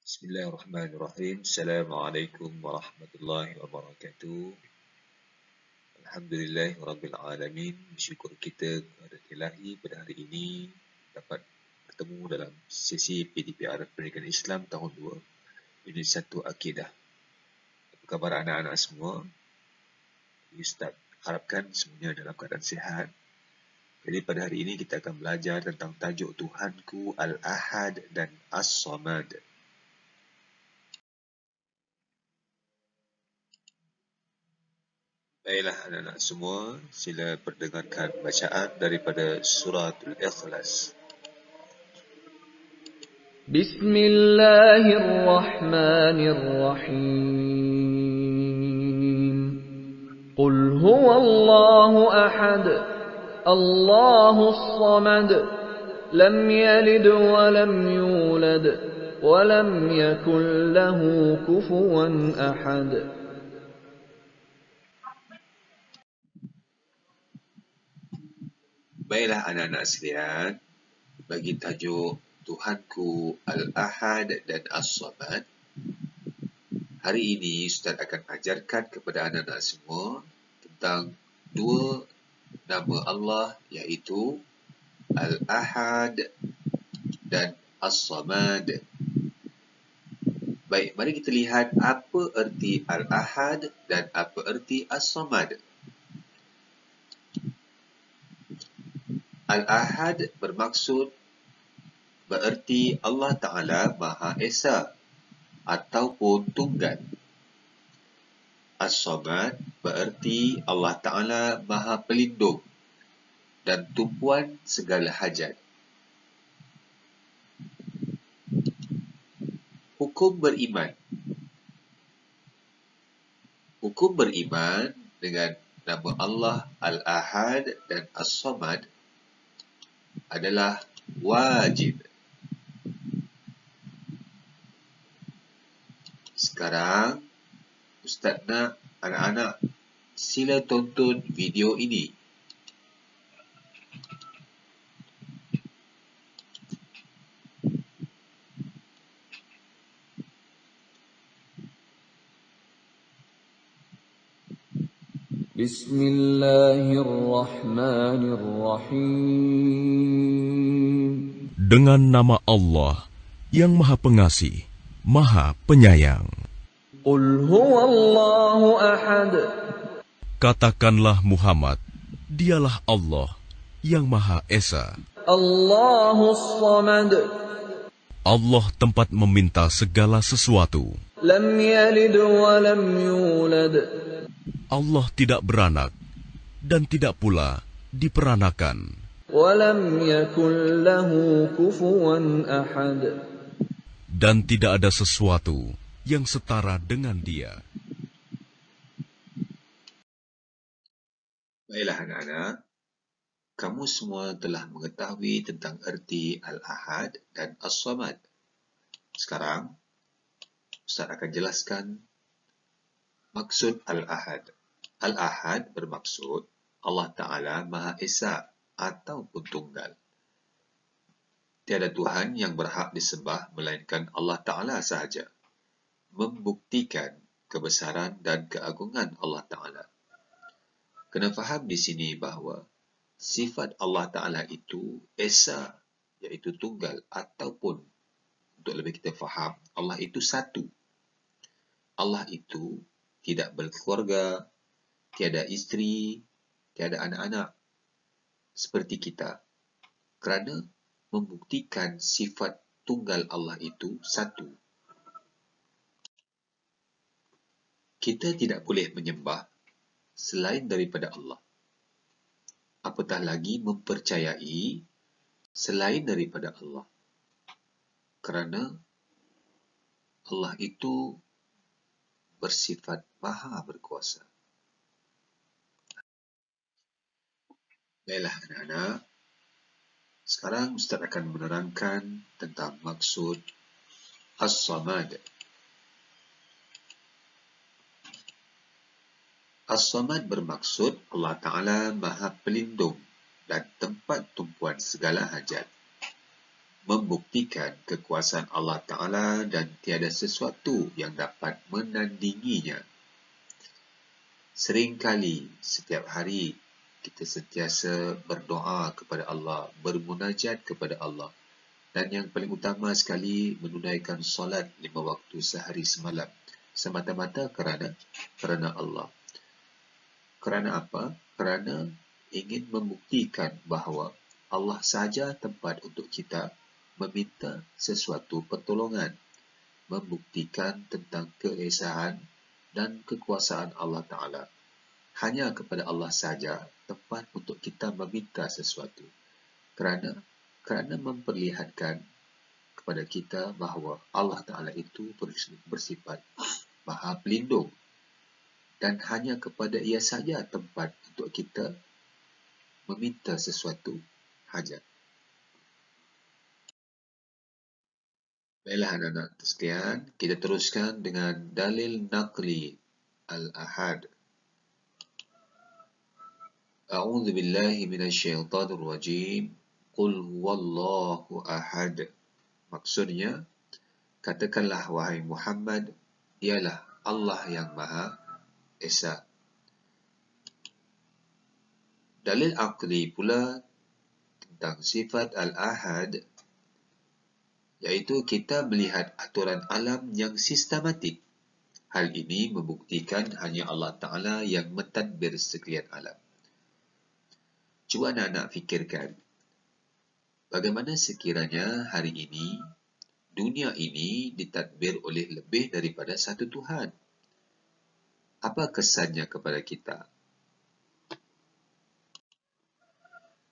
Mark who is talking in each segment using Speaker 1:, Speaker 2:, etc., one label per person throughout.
Speaker 1: Bismillahirrahmanirrahim. Assalamualaikum warahmatullahi wabarakatuh. Alhamdulillahirabbil alamin. Bersyukur kita kepada Ilahi pada hari ini dapat bertemu dalam sesi PDPR Pendidikan Islam tahun 2, Unit 1 Akidah. Apa khabar anak-anak semua? Ustaz harapkan semuanya dalam keadaan sihat. Jadi pada hari ini kita akan belajar tentang tajuk Tuhanku Al-Ahad dan As-Samad. Baiklah anak-anak semua, sila perdengarkan bacaan daripada Suratul Ikhlas.
Speaker 2: Bismillahirrahmanirrahim. Qul huwallahu ahad, Allahus samad, lam yalid wa lam yulad, wa lam yakul lahu kufuwan ahad.
Speaker 1: Baiklah anak-anak sekalian, bagi tajuk Tuhanku Al-Ahad dan As-Samad, hari ini Ustaz akan ajarkan kepada anak-anak semua tentang dua nama Allah, iaitu Al-Ahad dan As-Samad. Baik, mari kita lihat apa erti Al-Ahad dan apa erti As-Samad. Al-Ahad bererti Allah Ta'ala Maha Esa ataupun tunggal. As-Samad bererti Allah Ta'ala Maha Pelindung dan tumpuan segala hajat. Hukum beriman. Hukum beriman dengan nama Allah Al-Ahad dan As-Samad adalah wajib. Sekarang, Ustaz nak anak-anak sila tonton video ini.
Speaker 2: Bismillahirrahmanirrahim.
Speaker 3: Dengan nama Allah yang Maha Pengasih, Maha Penyayang.
Speaker 2: Qul huwallahu ahad.
Speaker 3: Katakanlah Muhammad, dialah Allah yang Maha Esa.
Speaker 2: Allahus samad.
Speaker 3: Allah tempat meminta segala sesuatu.
Speaker 2: Lam yalid wa lam yulad.
Speaker 3: Allah tidak beranak dan tidak pula diperanakan.
Speaker 2: Wa lam yakul lahu kufuwan ahad.
Speaker 3: Dan tidak ada sesuatu yang setara dengan Dia.
Speaker 1: Baiklah anak-anak, kamu semua telah mengetahui tentang erti Al-Ahad dan As-Samad. Sekarang, Ustaz akan jelaskan maksud Al-Ahad. Al-Ahad bermaksud Allah Ta'ala Maha Esa ataupun tunggal. Tiada Tuhan yang berhak disembah melainkan Allah Ta'ala sahaja. Membuktikan kebesaran dan keagungan Allah Ta'ala. Kena faham di sini bahawa sifat Allah Ta'ala itu Esa, iaitu tunggal, ataupun untuk lebih kita faham, Allah itu satu. Allah itu tidak berkeluarga, tiada isteri, tiada anak-anak seperti kita. Kerana membuktikan sifat tunggal Allah itu satu. Kita tidak boleh menyembah selain daripada Allah. Apatah lagi mempercayai selain daripada Allah. Kerana Allah itu bersifat Maha Berkuasa. Baiklah anak-anak, sekarang Ustaz akan menerangkan tentang maksud As-Samad. As-Samad bermaksud Allah Ta'ala Maha Pelindung dan tempat tumpuan segala hajat. membuktikan kekuasaan Allah Ta'ala dan tiada sesuatu yang dapat menandinginya. Seringkali setiap hari kita sentiasa berdoa kepada Allah, bermunajat kepada Allah, dan yang paling utama sekali menunaikan solat 5 waktu sehari semalam semata-mata kerana Allah. Kerana apa? Kerana ingin membuktikan bahawa Allah sahaja tempat untuk kita meminta sesuatu pertolongan, membuktikan tentang keesaan dan kekuasaan Allah Ta'ala. Hanya kepada Allah sahaja tempat untuk kita meminta sesuatu. Kerana memperlihatkan kepada kita bahawa Allah Ta'ala itu bersifat Maha Pelindung, dan hanya kepada Ia saja tempat untuk kita meminta sesuatu hajat. Baiklah anak-anak sekalian, kita teruskan dengan dalil naqli al-ahad. A'udzu billahi minasyaitonir rajim. Qul huwallahu ahad. Maksudnya, katakanlah wahai Muhammad, ialah Allah yang Maha Esa. Dalil aqli pula tentang sifat al-ahad, iaitu kita melihat aturan alam yang sistematik. Hal ini membuktikan hanya Allah Ta'ala yang mentadbir sekalian alam. Cuba anak-anak fikirkan, bagaimana sekiranya hari ini, dunia ini ditadbir oleh lebih daripada satu Tuhan? Apa kesannya kepada kita?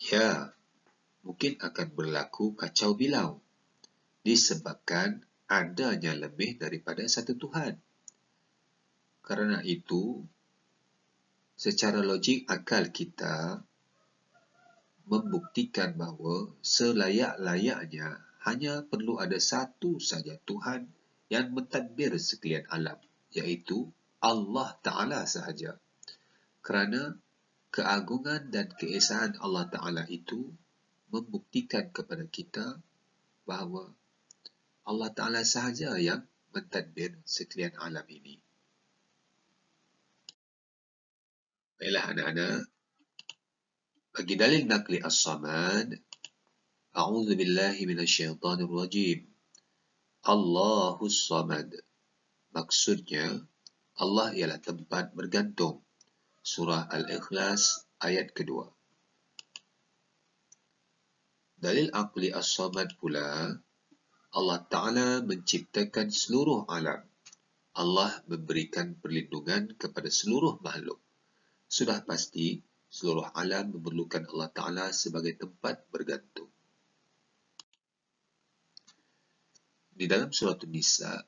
Speaker 1: Ya, mungkin akan berlaku kacau bilau disebabkan adanya lebih daripada satu Tuhan. Kerana itu, secara logik akal kita membuktikan bahawa selayak-layaknya hanya perlu ada satu saja Tuhan yang mentadbir sekalian alam, iaitu Allah Ta'ala sahaja. Kerana keagungan dan keesaan Allah Ta'ala itu membuktikan kepada kita bahawa Allah Ta'ala sahaja yang mentadbir sekalian alam ini. Baiklah anak-anak, bagi dalil naqli as-samad, A'udzu billahi minasyaitonir rajim. Allahus samad. Maksudnya, Allah ialah tempat bergantung. Surah Al-Ikhlas ayat kedua. Dalil aqli as-samad pula, Allah Ta'ala menciptakan seluruh alam. Allah memberikan perlindungan kepada seluruh makhluk. Sudah pasti, seluruh alam memerlukan Allah Ta'ala sebagai tempat bergantung. Di dalam surah An-Nisa,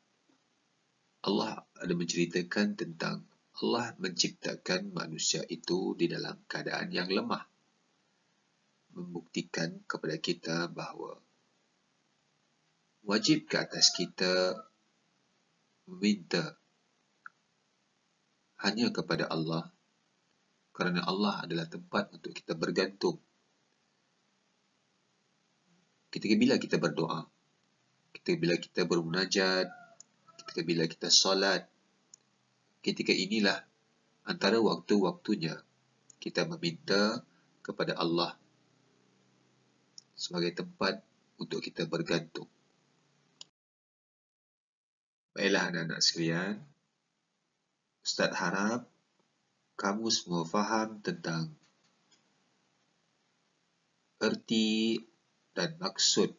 Speaker 1: Allah ada menceritakan tentang Allah menciptakan manusia itu di dalam keadaan yang lemah. Membuktikan kepada kita bahawa wajib ke atas kita meminta hanya kepada Allah, kerana Allah adalah tempat untuk kita bergantung. Ketika bila kita berdoa, ketika bila kita bermunajat, ketika bila kita solat, ketika inilah antara waktu-waktunya kita meminta kepada Allah sebagai tempat untuk kita bergantung. Baiklah anak-anak sekalian, Ustaz harap kamu semua faham tentang erti dan maksud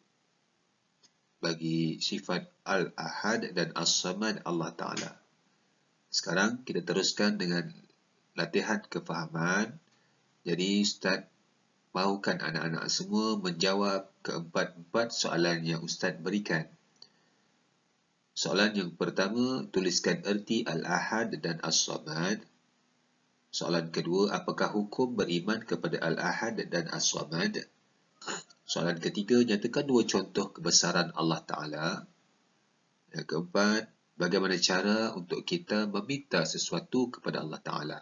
Speaker 1: bagi sifat Al-Ahad dan As-Samad Allah Ta'ala. Sekarang kita teruskan dengan latihan kefahaman. Jadi Ustaz mahukan anak-anak semua menjawab keempat-empat soalan yang Ustaz berikan. Soalan yang pertama, tuliskan erti Al-Ahad dan As-Samad. Soalan kedua, apakah hukum beriman kepada Al-Ahad dan As-Samad? Soalan ketiga, nyatakan dua contoh kebesaran Allah Ta'ala. Yang keempat, bagaimana cara untuk kita meminta sesuatu kepada Allah Ta'ala?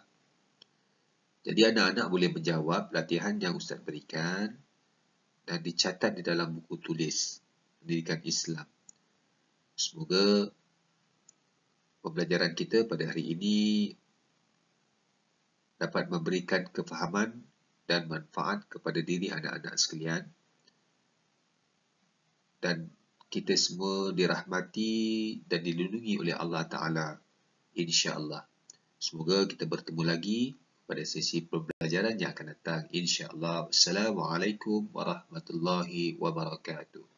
Speaker 1: Jadi anak-anak boleh menjawab latihan yang Ustaz berikan dan dicatat di dalam buku tulis. pendidikan Islam. Semoga pembelajaran kita pada hari ini dapat memberikan kefahaman dan manfaat kepada diri anak-anak sekalian, dan kita semua dirahmati dan dilindungi oleh Allah Ta'ala, insya-Allah. Semoga kita bertemu lagi pada sesi pembelajaran yang akan datang, insya-Allah. Assalamualaikum warahmatullahi wabarakatuh.